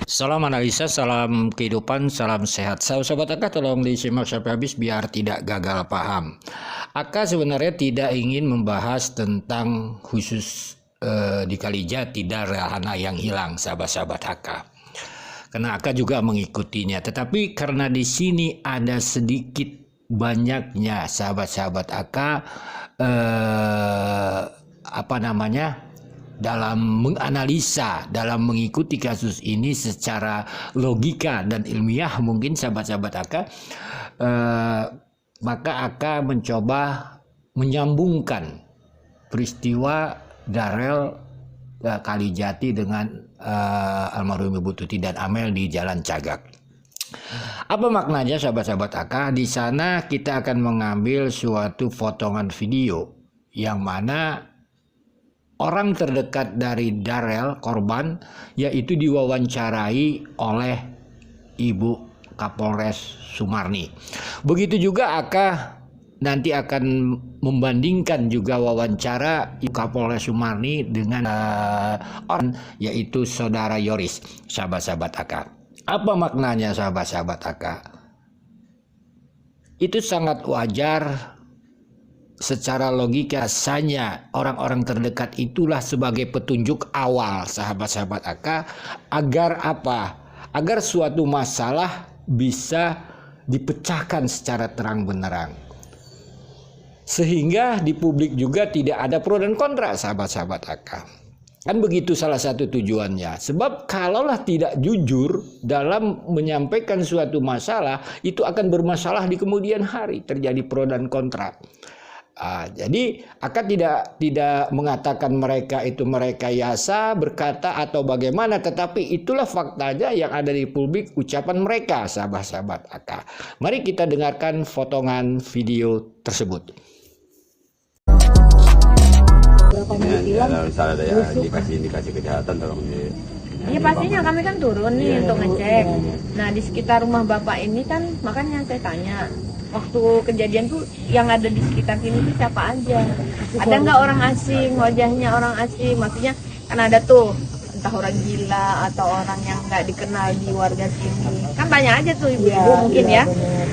Salam analisa, salam kehidupan, salam sehat. Sahabat Aka, tolong disimak sampai habis biar tidak gagal paham. Aka sebenarnya tidak ingin membahas tentang khusus di Kalijati Darahana yang hilang, sahabat-sahabat Aka. Karena Aka juga mengikutinya. Tetapi karena di sini ada sedikit banyaknya sahabat-sahabat Aka dalam menganalisa, dalam mengikuti kasus ini secara logika dan ilmiah mungkin sahabat-sahabat Aka, maka Aka mencoba menyambungkan peristiwa Darel Kalijati dengan almarhum Ibu Tuti dan Amel di Jalan Cagak. Apa maknanya sahabat-sahabat Aka? Di sana kita akan mengambil suatu potongan video yang mana orang terdekat dari Darel, korban, yaitu diwawancarai oleh Ibu Kapolres Sumarni. Begitu juga Aka nanti akan membandingkan juga wawancara Ibu Kapolres Sumarni dengan orang, yaitu Saudara Yoris, sahabat-sahabat Aka. Apa maknanya sahabat-sahabat Aka? Itu sangat wajar. Secara logika rasanya orang-orang terdekat itulah sebagai petunjuk awal sahabat-sahabat Aka agar apa? Agar suatu masalah bisa dipecahkan secara terang benderang. Sehingga di publik juga tidak ada pro dan kontra sahabat-sahabat Aka. Kan begitu salah satu tujuannya. Sebab kalaulah tidak jujur dalam menyampaikan suatu masalah, itu akan bermasalah di kemudian hari, terjadi pro dan kontra. Jadi Aka tidak mengatakan mereka itu merekayasa berkata atau bagaimana, tetapi itulah faktanya yang ada di publik ucapan mereka sahabat-sahabat Aka. Mari kita dengarkan potongan video tersebut. Kalau misalnya ada ya indikasi kejahatan tolong Iya pastinya kami kan turun nih untuk ngecek. Nah di sekitar rumah bapak ini kan makanya saya tanya waktu kejadian tuh yang ada di sekitar sini tuh siapa aja? Ada nggak orang asing, wajahnya orang asing? Maksudnya kan ada tuh entah orang gila atau orang yang nggak dikenal di warga sini. Kan banyak aja tuh ibu-ibu mungkin ya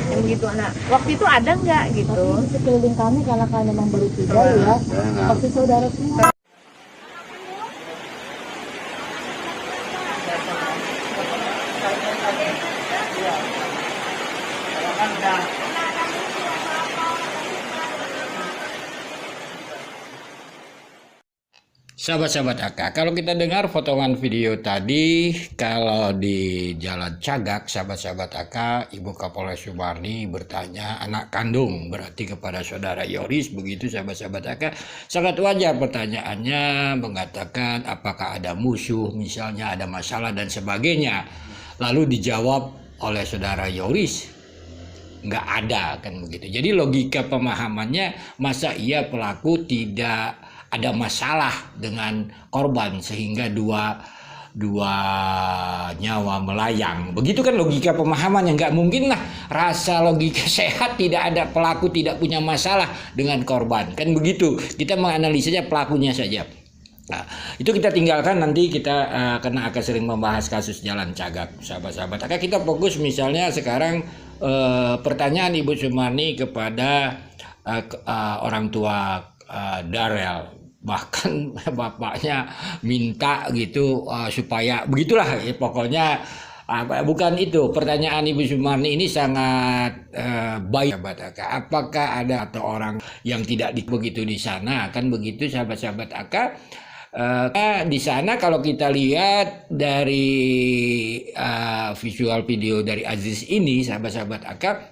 yang begitu. Nah waktu itu ada nggak gitu? Tapi sekeliling kami karena kalian memang baru tinggal ya. Waktu saudara semua. Sahabat-sahabat Aka, kalau kita dengar potongan video tadi, kalau di Jalan Cagak, sahabat-sahabat Aka, Ibu Kapolres Sumarni bertanya anak kandung, berarti kepada Saudara Yoris, begitu sahabat-sahabat Aka. Sangat wajar pertanyaannya, mengatakan apakah ada musuh, misalnya ada masalah dan sebagainya. Lalu dijawab oleh Saudara Yoris, nggak ada, kan begitu. Jadi logika pemahamannya, masa iya pelaku tidak ada masalah dengan korban sehingga dua nyawa melayang. Begitu kan logika pemahaman yang nggak mungkin lah. Rasa logika sehat tidak ada pelaku tidak punya masalah dengan korban. Kan begitu. Kita menganalisanya pelakunya saja. Nah, itu kita tinggalkan nanti kita karena akan sering membahas kasus Jalan Cagak, sahabat-sahabat. Kita fokus misalnya sekarang pertanyaan Ibu Sumarni kepada orang tua Darel. Bahkan bapaknya minta gitu supaya begitulah ya, pokoknya bukan itu. Pertanyaan Ibu Sumarni ini sangat baik. Apakah ada atau orang yang tidak begitu di sana, kan begitu sahabat-sahabat Aka. Di sana kalau kita lihat dari visual video dari Aziz ini sahabat-sahabat Aka,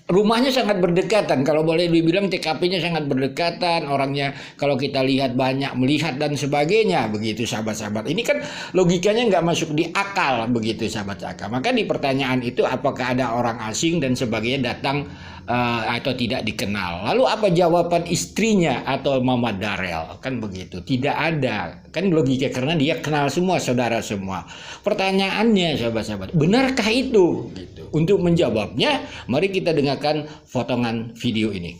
rumahnya sangat berdekatan, kalau boleh dibilang TKP-nya sangat berdekatan, orangnya kalau kita lihat banyak melihat dan sebagainya, begitu sahabat-sahabat. Ini kan logikanya nggak masuk di akal, begitu sahabat Aka. Maka di pertanyaan itu apakah ada orang asing dan sebagainya datang atau tidak dikenal. Lalu apa jawaban istrinya atau Mama Darel? Kan begitu, tidak ada. Kan logika karena dia kenal semua, saudara semua. Pertanyaannya sahabat-sahabat, benarkah itu? Gitu. Untuk menjawabnya, mari kita dengarkan potongan video ini.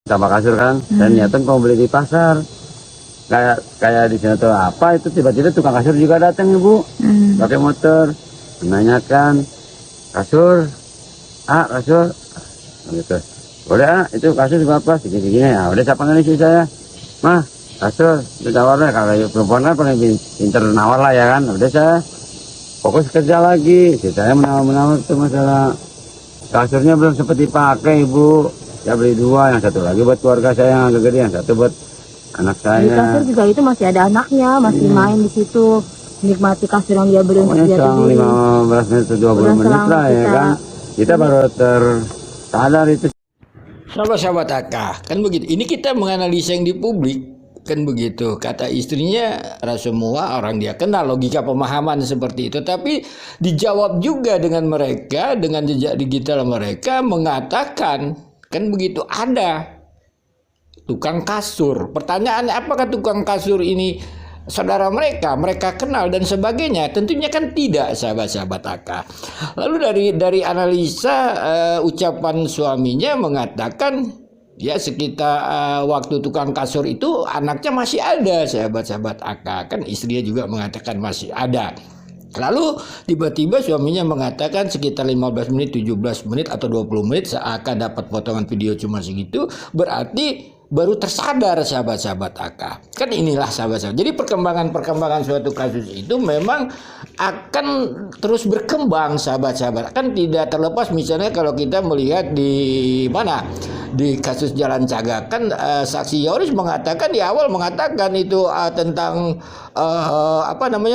sama kasur kan, dan niatan mau beli di pasar. Kayak di sana tuh apa itu tiba-tiba tukang kasur juga datang ibu, pakai motor. menanyakan, kasur, kasur, gitu. Udah, itu kasur berapa? Segini-segini. Ya, udah saya panggil istri saya. Mah, kasur, ditawarnya. Kalau perempuan kan paling pinter nawar lah ya kan. Udah saya fokus kerja lagi. Saya menawar itu masalah kasurnya belum sempat dipakai, Ibu. Saya beli 2, yang satu lagi buat keluarga saya yang agak gede, yang satu buat anak Di saya. kasur juga itu masih ada anaknya, masih main di situ, nikmati kasur yang dia beli untuk Pokoknya dia selang beli. 15 menit atau 20 Udah menit selang lah ya kita- kan. Kita baru tersadar itu. Sahabat-sahabat AK, kan begitu. Ini kita menganalisa yang di publik, kan begitu. Kata istrinya, semua orang dia kenal logika pemahaman seperti itu. Tapi dijawab juga dengan mereka, dengan jejak digital mereka mengatakan, kan begitu, ada tukang kasur. Pertanyaannya, apakah tukang kasur ini saudara mereka kenal dan sebagainya? Tentunya kan tidak, sahabat-sahabat AK. Lalu dari analisa ucapan suaminya mengatakan ya sekitar waktu tukang kasur itu anaknya masih ada, sahabat-sahabat AK. Kan istrinya juga mengatakan masih ada. Lalu tiba-tiba suaminya mengatakan sekitar 15 menit, 17 menit atau 20 menit seakan dapat potongan video cuma segitu, berarti baru tersadar, sahabat-sahabat AK. Kan inilah sahabat-sahabat. Jadi perkembangan suatu kasus itu memang akan terus berkembang, sahabat-sahabat. Kan tidak terlepas misalnya kalau kita melihat di mana? Di kasus Jalan Cagak kan saksi Yoris mengatakan di awal mengatakan itu tentang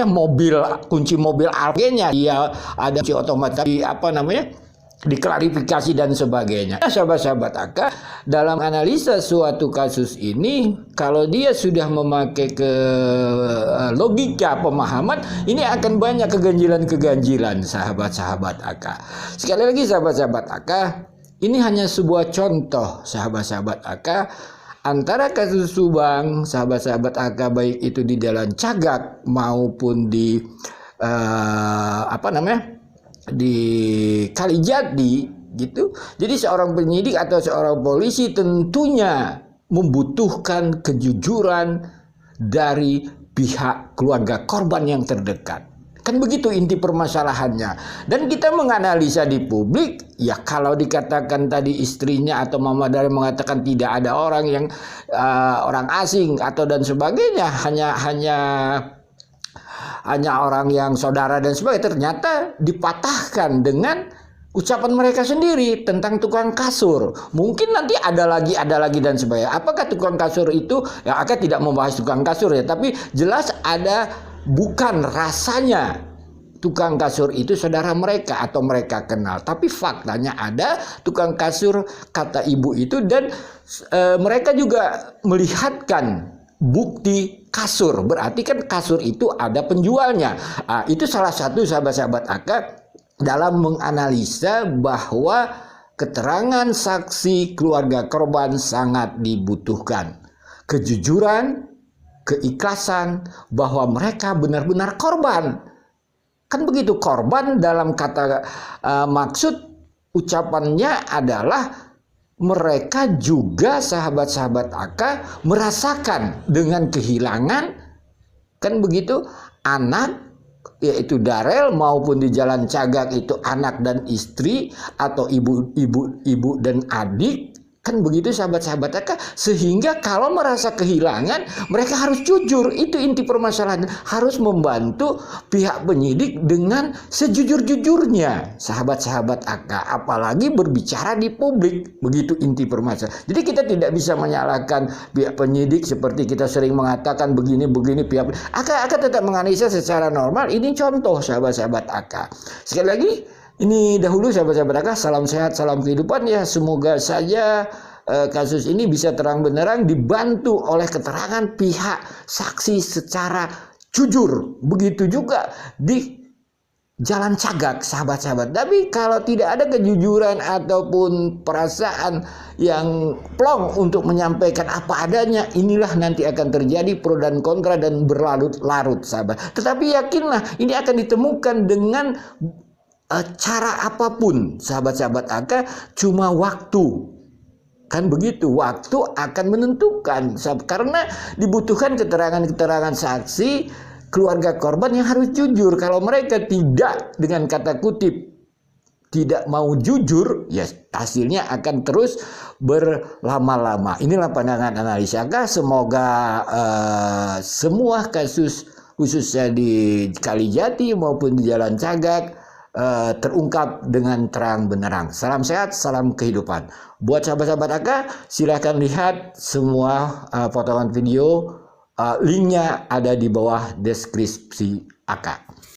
mobil, kunci mobil Algenya dia ada kunci otomatis diklarifikasi dan sebagainya. Sahabat-sahabat AK, dalam analisa suatu kasus ini, kalau dia sudah memakai ke logika pemahaman, ini akan banyak keganjilan-keganjilan, sahabat-sahabat AK. Sekali lagi, sahabat-sahabat AK, ini hanya sebuah contoh, sahabat-sahabat AK, antara kasus Subang, sahabat-sahabat AK, baik itu di Jalan Cagak maupun di di Kalijati gitu. Jadi seorang penyidik atau seorang polisi tentunya membutuhkan kejujuran dari pihak keluarga korban yang terdekat. Kan begitu inti permasalahannya. Dan kita menganalisa di publik, ya kalau dikatakan tadi istrinya atau Mama Dari mengatakan tidak ada orang yang orang asing atau dan sebagainya, hanya orang yang saudara dan sebagainya, ternyata dipatahkan dengan ucapan mereka sendiri tentang tukang kasur. Mungkin nanti ada lagi dan sebagainya. Apakah tukang kasur itu, ya akan tidak membahas tukang kasur ya, tapi jelas ada, bukan rasanya tukang kasur itu saudara mereka atau mereka kenal, tapi faktanya ada tukang kasur kata ibu itu, dan mereka juga melihatkan bukti kasur, berarti kan kasur itu ada penjualnya. Itu salah satu, sahabat-sahabat AK, dalam menganalisa bahwa keterangan saksi keluarga korban sangat dibutuhkan. Kejujuran, keikhlasan bahwa mereka benar-benar korban. Kan begitu, korban dalam kata maksud ucapannya adalah mereka juga, sahabat-sahabat AK, merasakan dengan kehilangan, kan begitu, anak, yaitu Darel, maupun di Jalan Cagak itu anak dan istri atau ibu dan adik. Kan begitu, sahabat-sahabat AK, sehingga kalau merasa kehilangan, mereka harus jujur. Itu inti permasalahan. Harus membantu pihak penyidik dengan sejujur-jujurnya, sahabat-sahabat AK. Apalagi berbicara di publik. Begitu inti permasalahan. Jadi kita tidak bisa menyalahkan pihak penyidik seperti kita sering mengatakan begini pihak AK tetap menganalisa secara normal. Ini contoh, sahabat-sahabat AK. Sekali lagi, ini dahulu, sahabat-sahabat AK, salam sehat, salam kehidupan ya. Semoga saja kasus ini bisa terang benderang, dibantu oleh keterangan pihak saksi secara jujur. Begitu juga di Jalan Cagak, sahabat-sahabat. Tapi kalau tidak ada kejujuran ataupun perasaan yang plong untuk menyampaikan apa adanya, inilah nanti akan terjadi pro dan kontra dan berlarut-larut, sahabat. Tetapi yakinlah ini akan ditemukan dengan cara apapun, sahabat-sahabat AK, cuma waktu. Kan begitu, waktu akan menentukan, karena dibutuhkan keterangan-keterangan saksi keluarga korban yang harus jujur. Kalau mereka tidak, dengan kata kutip, tidak mau jujur, ya hasilnya akan terus berlama-lama. Inilah pandangan analis Aka. Semoga semua kasus khususnya di Kalijati maupun di Jalan Cagak terungkap dengan terang benderang. Salam sehat, salam kehidupan. Buat sahabat-sahabat Aka, silahkan lihat semua potongan video. Linknya ada di bawah deskripsi Aka.